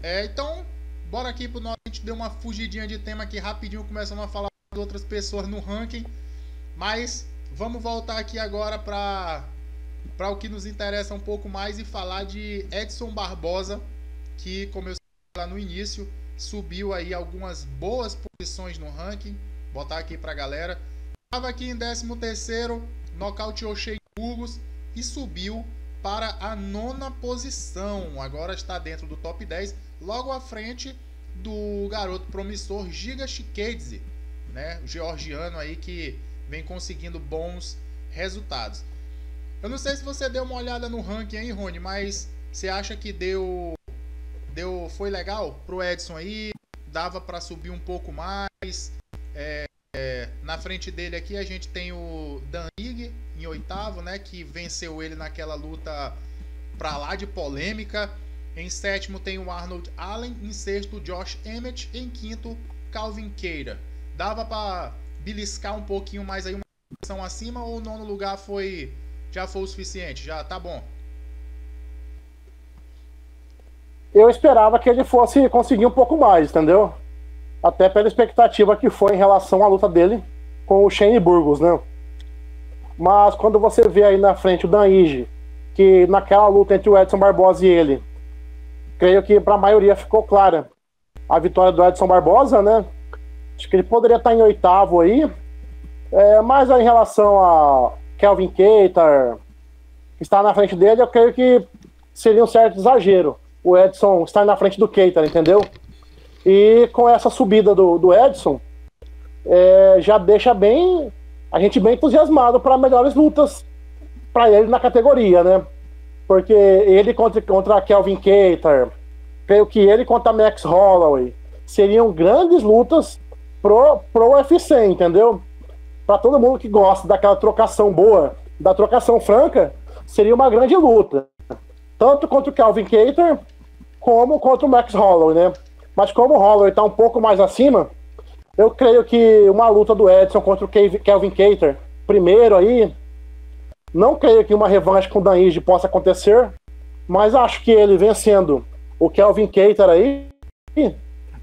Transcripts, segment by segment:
Então, bora aqui pro nosso. A gente deu uma fugidinha de tema aqui rapidinho, começando a falar de outras pessoas no ranking. Mas vamos voltar aqui agora para o que nos interessa um pouco mais e falar de Edson Barbosa, que, como eu falei lá no início, subiu aí algumas boas posições no ranking. Vou botar aqui pra galera. Estava aqui em 13º, nocauteou Shane Burgos e subiu para a 9ª posição. Agora está dentro do top 10, logo à frente do garoto promissor Giga Chikadze, né? O georgiano aí que vem conseguindo bons resultados. Eu não sei se você deu uma olhada no ranking aí, Rony, mas você acha que foi legal pro Edson aí? Dava para subir um pouco mais? Na frente dele aqui a gente tem o Dan Ige em 8º, né, que venceu ele naquela luta pra lá de polêmica. Em 7º tem o Arnold Allen, em 6º Josh Emmett, em 5º Calvin Kattar. Dava para beliscar um pouquinho mais aí, uma posição acima, ou o 9º lugar já foi o suficiente? Já tá bom? Eu esperava que ele fosse conseguir um pouco mais, entendeu? Até pela expectativa que foi em relação à luta dele com o Shane Burgos, né? Mas quando você vê aí na frente o Dan Ige, que naquela luta entre o Edson Barbosa e ele, creio que para a maioria ficou clara a vitória do Edson Barbosa, né? Acho que ele poderia estar em 8º aí, mas aí, em relação a Calvin Kattar, que está na frente dele, eu creio que seria um certo exagero o Edson estar na frente do Kattar, entendeu? E com essa subida do Edson, já deixa a gente bem entusiasmado para melhores lutas para ele na categoria, né? Porque ele contra Calvin Kattar, creio que ele contra Max Holloway seriam grandes lutas pro UFC, entendeu? Para todo mundo que gosta daquela trocação boa, da trocação franca, seria uma grande luta. Tanto contra o Calvin Kattar, como contra o Max Holloway, né? Mas como o Holloway está um pouco mais acima, eu creio que uma luta do Edson contra o Calvin Kattar, primeiro aí, não creio que uma revanche com o Dan Ige possa acontecer, mas acho que ele vencendo o Calvin Kattar aí,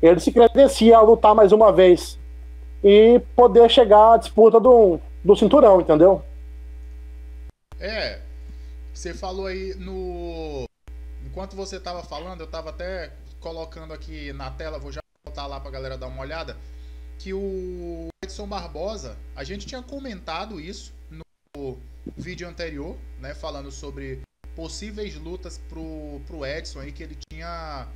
ele se credencia a lutar mais uma vez e poder chegar à disputa do cinturão, entendeu? Você falou aí enquanto você estava falando, eu estava até colocando aqui na tela, vou já botar lá para a galera dar uma olhada, que o Edson Barbosa, a gente tinha comentado isso no vídeo anterior, né, falando sobre possíveis lutas pro Edson aí, que ele tinha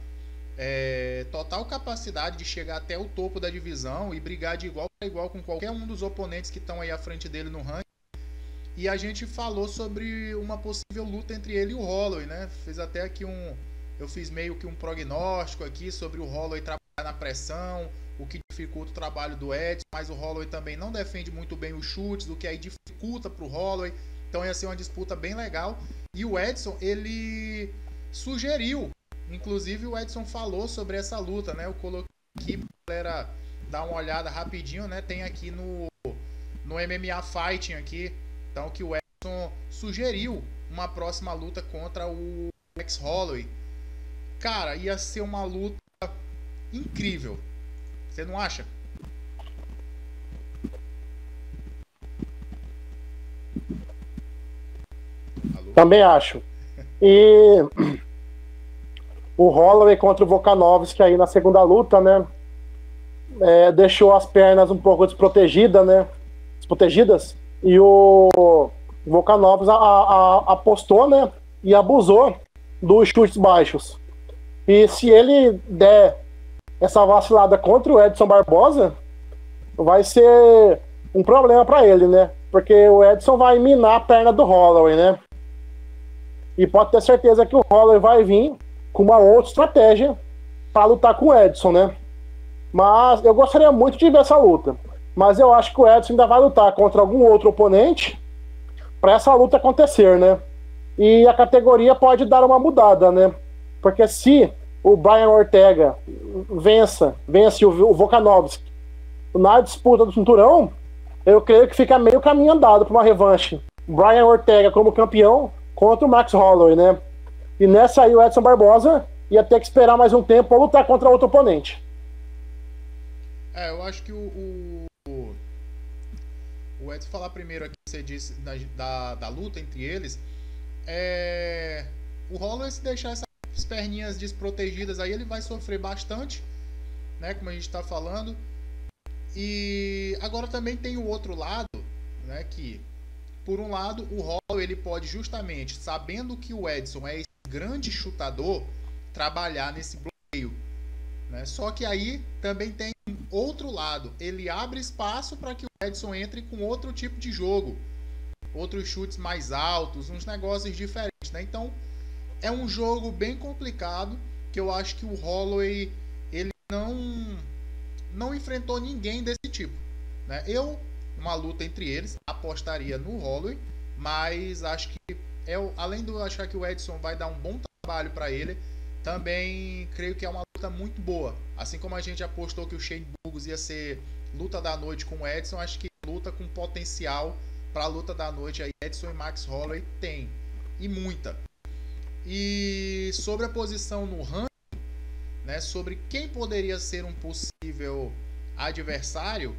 total capacidade de chegar até o topo da divisão e brigar de igual para igual com qualquer um dos oponentes que estão aí à frente dele no ranking. E a gente falou sobre uma possível luta entre ele e o Holloway, né? Eu fiz meio que um prognóstico aqui sobre o Holloway trabalhar na pressão, o que dificulta o trabalho do Edson, mas o Holloway também não defende muito bem os chutes, o que aí dificulta para o Holloway. Então ia ser uma disputa bem legal. E o Edson, ele sugeriu, inclusive o Edson falou sobre essa luta, né? Eu coloquei aqui pra galera dar uma olhada rapidinho, né? Tem aqui no MMA Fighting aqui, então, que o Edson sugeriu uma próxima luta contra o Max Holloway. Cara, ia ser uma luta incrível. Você não acha? Alô? Também acho. E o Holloway contra o Volkanovski aí na segunda luta, né? Deixou as pernas um pouco desprotegidas, né? Desprotegidas. E o Volkanovski apostou, né? E abusou dos chutes baixos. E se ele der essa vacilada contra o Edson Barbosa, vai ser um problema para ele, né? Porque o Edson vai minar a perna do Holloway, né? E pode ter certeza que o Holloway vai vir com uma outra estratégia para lutar com o Edson, né? Mas eu gostaria muito de ver essa luta. Mas eu acho que o Edson ainda vai lutar contra algum outro oponente para essa luta acontecer, né? E a categoria pode dar uma mudada, né? Porque se o Brian Ortega vence o Volkanovski na disputa do cinturão, eu creio que fica meio caminho andado para uma revanche. Brian Ortega como campeão contra o Max Holloway, né? E nessa aí o Edson Barbosa ia ter que esperar mais um tempo para lutar contra outro oponente. Eu acho que o Edson falar primeiro aqui, você disse da luta entre eles. O Holloway, se deixar essas perninhas desprotegidas aí, ele vai sofrer bastante, né, como a gente está falando. E agora também tem o outro lado, né, que por um lado o Holloway ele pode justamente, sabendo que o Edson é esse grande chutador, trabalhar nesse bloqueio, né? Só que aí também tem outro lado, ele abre espaço para que o Edson entre com outro tipo de jogo, outros chutes mais altos, uns negócios diferentes, né? Então é um jogo bem complicado, que eu acho que o Holloway ele não enfrentou ninguém desse tipo, né? Uma luta entre eles, apostaria no Holloway, mas acho que além de eu achar que o Edson vai dar um bom trabalho para ele, também creio que é uma luta muito boa. Assim como a gente apostou que o Shane Burgos ia ser luta da noite com o Edson, acho que luta com potencial para a luta da noite aí, Edson e Max Holloway tem, e muita. E sobre a posição no ranking, né, sobre quem poderia ser um possível adversário,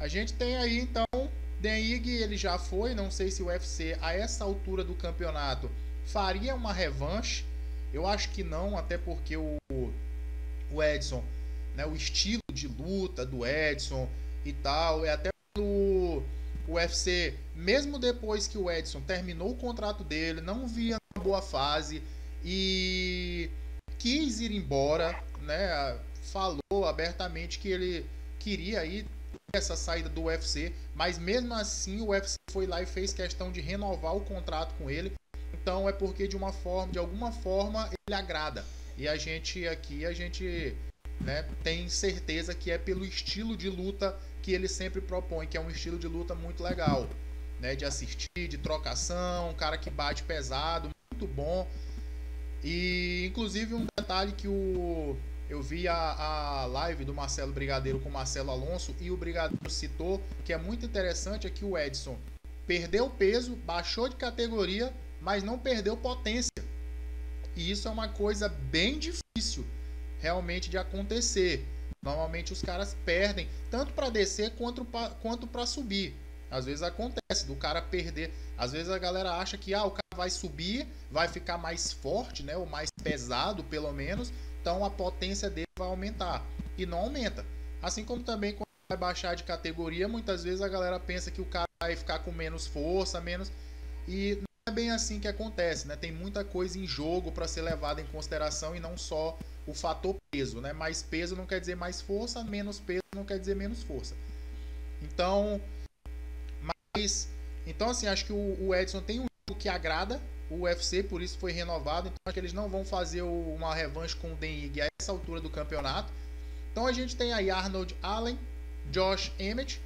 a gente tem aí então Dan Ige, ele já foi, não sei se o UFC a essa altura do campeonato faria uma revanche. Eu acho que não, até porque o Edson, né, o estilo de luta do Edson e tal, até o UFC, mesmo depois que o Edson terminou o contrato dele, não via uma boa fase e quis ir embora, né, falou abertamente que ele queria ir essa saída do UFC, mas mesmo assim o UFC foi lá e fez questão de renovar o contrato com ele. Então é porque de alguma forma ele agrada. E a gente, né, tem certeza que é pelo estilo de luta que ele sempre propõe, que é um estilo de luta muito legal, né, de assistir, de trocação, um cara que bate pesado, muito bom. E inclusive um detalhe que eu vi a live do Marcelo Brigadeiro com o Marcelo Alonso, e o Brigadeiro citou, que é muito interessante, é que o Edson perdeu peso, baixou de categoria, mas não perdeu potência. E isso é uma coisa bem difícil realmente de acontecer. Normalmente os caras perdem, tanto para descer quanto para subir. Às vezes acontece do cara perder. Às vezes a galera acha que o cara vai subir, vai ficar mais forte, né, ou mais pesado pelo menos, então a potência dele vai aumentar. E não aumenta. Assim como também quando vai baixar de categoria, muitas vezes a galera pensa que o cara vai ficar com menos força, e não é bem assim que acontece, né? Tem muita coisa em jogo para ser levada em consideração e não só o fator peso, né? Mais peso não quer dizer mais força, menos peso não quer dizer menos força. Então assim, acho que o Edson tem um jogo que agrada o UFC, por isso foi renovado. Então acho que eles não vão fazer uma revanche com o Dan Ige a essa altura do campeonato. Então a gente tem aí Arnold Allen, Josh Emmett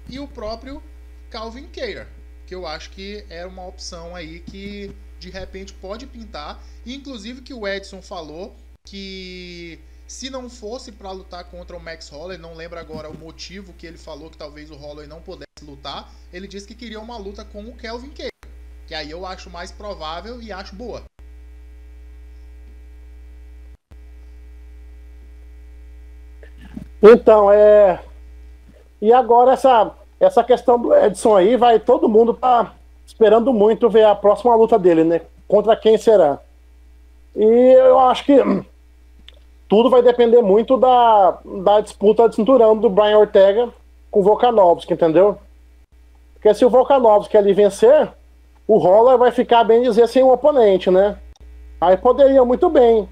e o próprio Calvin Kattar, que eu acho que é uma opção aí que de repente pode pintar. Inclusive que o Edson falou que se não fosse para lutar contra o Max Holloway, não lembro agora o motivo que ele falou que talvez o Holloway não pudesse lutar, ele disse que queria uma luta com o Calvin Kattar, que aí eu acho mais provável e acho boa. Então, e agora essa questão do Edson aí, vai todo mundo tá esperando muito ver a próxima luta dele, né? Contra quem será? E eu acho que tudo vai depender muito da disputa de cinturão do Brian Ortega com o Volkanovski, entendeu? Porque se o Volkanovski ali vencer, o Holloway vai ficar, bem dizer, sem um oponente, né? Aí poderia muito bem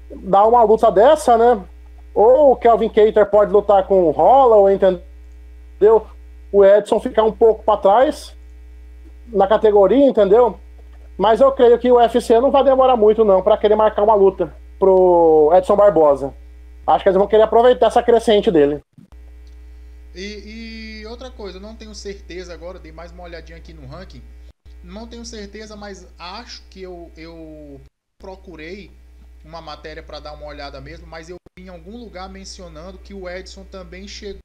dar uma luta dessa, né? Ou o Calvin Kattar pode lutar com o Holloway, entendeu? O Edson ficar um pouco para trás na categoria, entendeu? Mas eu creio que o UFC não vai demorar muito não para querer marcar uma luta pro Edson Barbosa. Acho que eles vão querer aproveitar essa crescente dele. E outra coisa, eu não tenho certeza agora, dei mais uma olhadinha aqui no ranking, não tenho certeza, mas acho que eu procurei uma matéria para dar uma olhada mesmo, mas eu vi em algum lugar mencionando que o Edson também chegou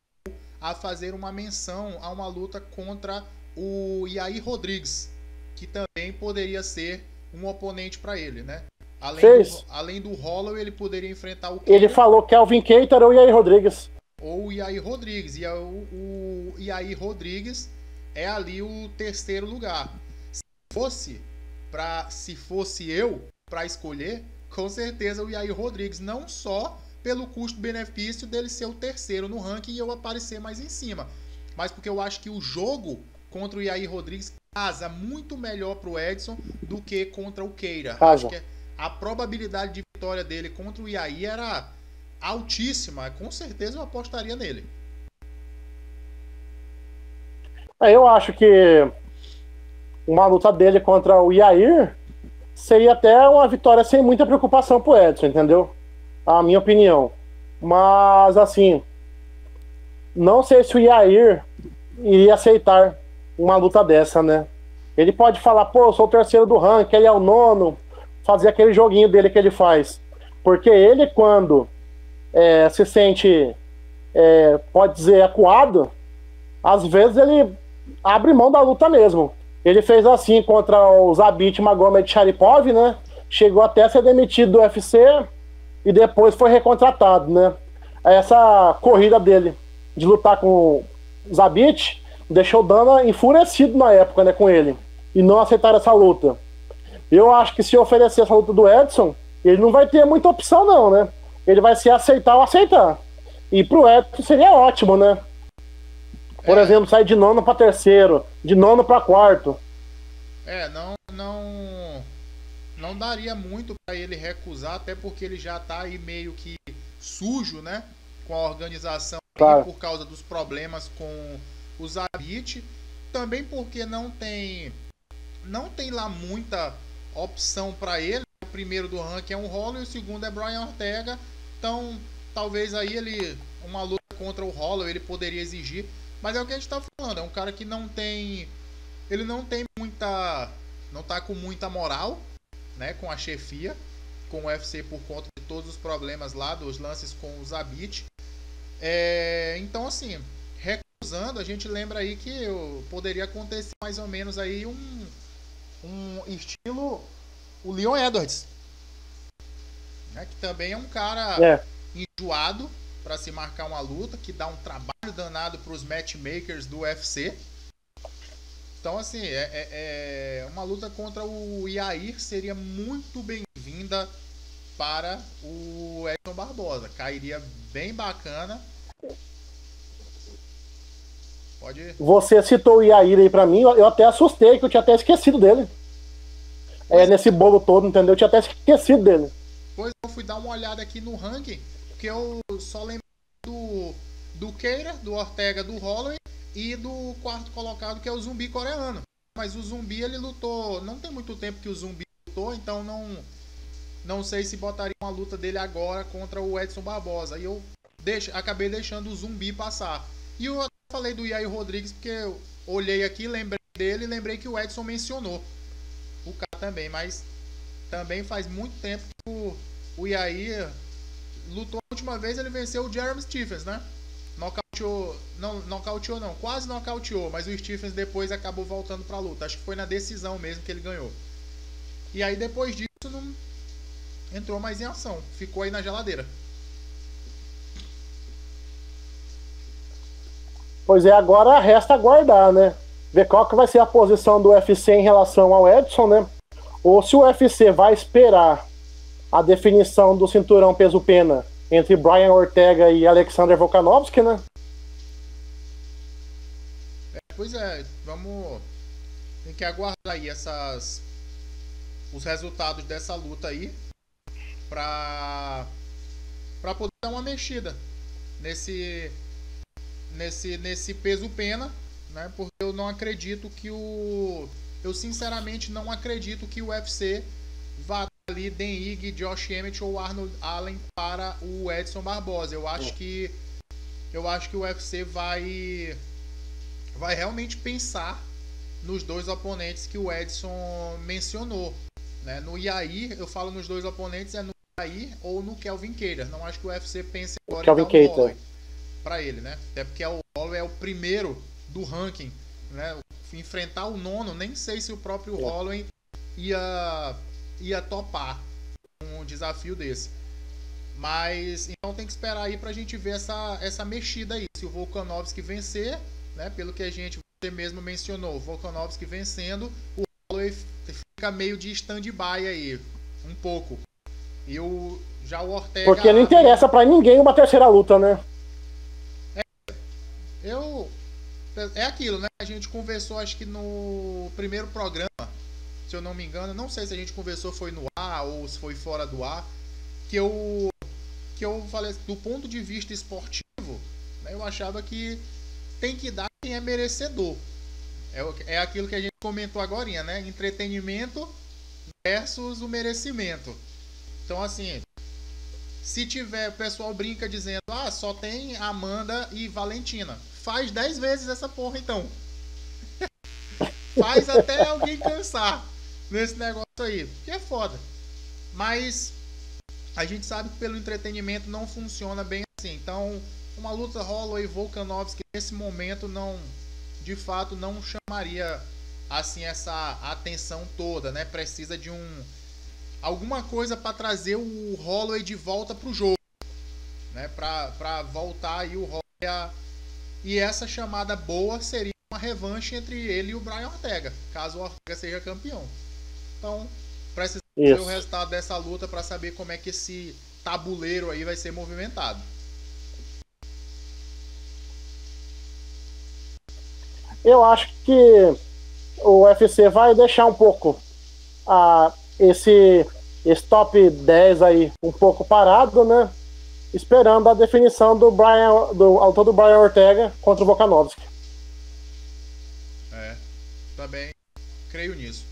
a fazer uma menção a uma luta contra o Yair Rodrigues, que também poderia ser um oponente para ele, né? Além do Holloway, ele poderia enfrentar o Keita. Ele falou Kelvin Keita ou Yair Rodrigues. Ou o Yair Rodrigues. E o Yair Rodrigues é ali o terceiro lugar. Se fosse eu para escolher, com certeza o Yair Rodrigues, não só pelo custo-benefício dele ser o terceiro no ranking e eu aparecer mais em cima, mas porque eu acho que o jogo contra o Yair Rodrigues casa muito melhor pro Edson do que contra o Keita. Acho que a probabilidade de vitória dele contra o Yair era altíssima. Com certeza eu apostaria nele. Eu acho que uma luta dele contra o Yair seria até uma vitória sem muita preocupação pro Edson, entendeu? A minha opinião. Mas, assim, não sei se o Yair iria aceitar uma luta dessa, né? Ele pode falar, pô, eu sou o terceiro do ranking, ele é o nono, fazer aquele joguinho dele que ele faz. Porque ele, quando se sente, pode dizer, acuado, às vezes ele abre mão da luta mesmo. Ele fez assim contra o Zabit Magomed Sharipov, né? Chegou até a ser demitido do UFC e depois foi recontratado, né? Essa corrida dele de lutar com o Zabit deixou o Dana enfurecido na época, né, com ele. E não aceitar essa luta. Eu acho que se oferecer essa luta do Edson, ele não vai ter muita opção não, né? Ele vai se aceitar ou aceitar. E pro Edson seria ótimo, né? Por exemplo, sair de nono para terceiro, de nono para quarto. Não daria muito para ele recusar, até porque ele já tá aí meio que sujo, né? Com a organização, claro, por causa dos problemas com o Zabit. Também porque não tem lá muita opção para ele. O primeiro do ranking é um Holloway e o segundo é Brian Ortega. Então, talvez aí uma luta contra o Holloway ele poderia exigir. Mas é o que a gente tá falando, é um cara que não tem muita, não tá com muita moral, né, com a chefia, com o UFC por conta de todos os problemas lá, dos lances com o Zabit. Então, assim, recusando, a gente lembra aí que poderia acontecer mais ou menos aí um estilo o Leon Edwards, né, que também é um cara enjoado para se marcar uma luta, que dá um trabalho danado para os matchmakers do UFC. Então, assim, uma luta contra o Yair seria muito bem-vinda para o Edson Barbosa. Cairia bem bacana. Pode ir. Você citou o Yair aí para mim, eu até assustei, que eu tinha até esquecido dele. Nesse bolo todo, entendeu? Eu tinha até esquecido dele. Pois eu fui dar uma olhada aqui no ranking, porque eu só lembro do Keita, do Ortega, do Holloway e do quarto colocado, que é o Zumbi coreano. Mas o Zumbi, ele lutou, não tem muito tempo que o Zumbi lutou, então não sei se botaria uma luta dele agora contra o Edson Barbosa. E eu acabei deixando o Zumbi passar. E eu falei do Yair Rodrigues, porque eu olhei aqui, lembrei dele e lembrei que o Edson mencionou o cara também, mas também faz muito tempo que o Yair lutou. A última vez ele venceu o Jeremy Stephens, né? Nocauteou não, quase nocauteou, mas o Stephens depois acabou voltando pra luta. Acho que foi na decisão mesmo que ele ganhou. E aí depois disso não entrou mais em ação, ficou aí na geladeira. Pois é, agora resta aguardar, né? Ver qual que vai ser a posição do UFC em relação ao Edson, né? Ou se o UFC vai esperar a definição do cinturão peso-pena entre Brian Ortega e Alexander Volkanovski, né? Pois é, tem que aguardar aí os resultados dessa luta aí pra poder dar uma mexida nesse peso-pena, né? Porque eu não acredito que eu sinceramente não acredito que o UFC vá ali Dan Ige, Josh Emmett ou Arnold Allen para o Edson Barbosa. Eu acho que o UFC vai realmente pensar nos dois oponentes que o Edson mencionou, né? No Yair, eu falo nos dois oponentes, no Yair ou no Kelvin Keita. Não acho que o UFC pense agora em dar um Holloway para ele, né? Até porque o Holloway é o primeiro do ranking, né? Enfrentar o nono, nem sei se o próprio Holloway ia topar um desafio desse. Mas então tem que esperar aí pra gente ver essa mexida aí. Se o Volkanovski vencer, né, pelo que você mesmo mencionou, o Volkanovski vencendo, o Holloway fica meio de stand-by aí, um pouco. E já o Ortega... Porque não interessa pra ninguém uma terceira luta, né? É aquilo, né? A gente conversou, acho que no primeiro programa, se eu não me engano, não sei se a gente conversou foi no ar ou se foi fora do ar, que eu falei, do ponto de vista esportivo, né, eu achava que tem que dar quem é merecedor. É aquilo que a gente comentou agora, né? Entretenimento versus o merecimento. Então, assim, se tiver, o pessoal brinca dizendo, só tem Amanda e Valentina. Faz 10 vezes essa porra, então. Faz até alguém cansar nesse negócio aí, que é foda. Mas a gente sabe que pelo entretenimento não funciona bem assim. Então, uma luta Holloway e Volkanovski nesse momento de fato não chamaria assim essa atenção toda, né? Precisa de alguma coisa para trazer o Holloway de volta pro jogo, né? Para voltar aí o Holloway e essa chamada boa seria uma revanche entre ele e o Brian Ortega, caso o Ortega seja campeão. Então, precisa ver o resultado dessa luta para saber como é que esse tabuleiro aí vai ser movimentado. Eu acho que o UFC vai deixar um pouco esse top 10 aí um pouco parado, né? Esperando a definição do autor do Brian Ortega contra o Volkanovski. Também creio nisso.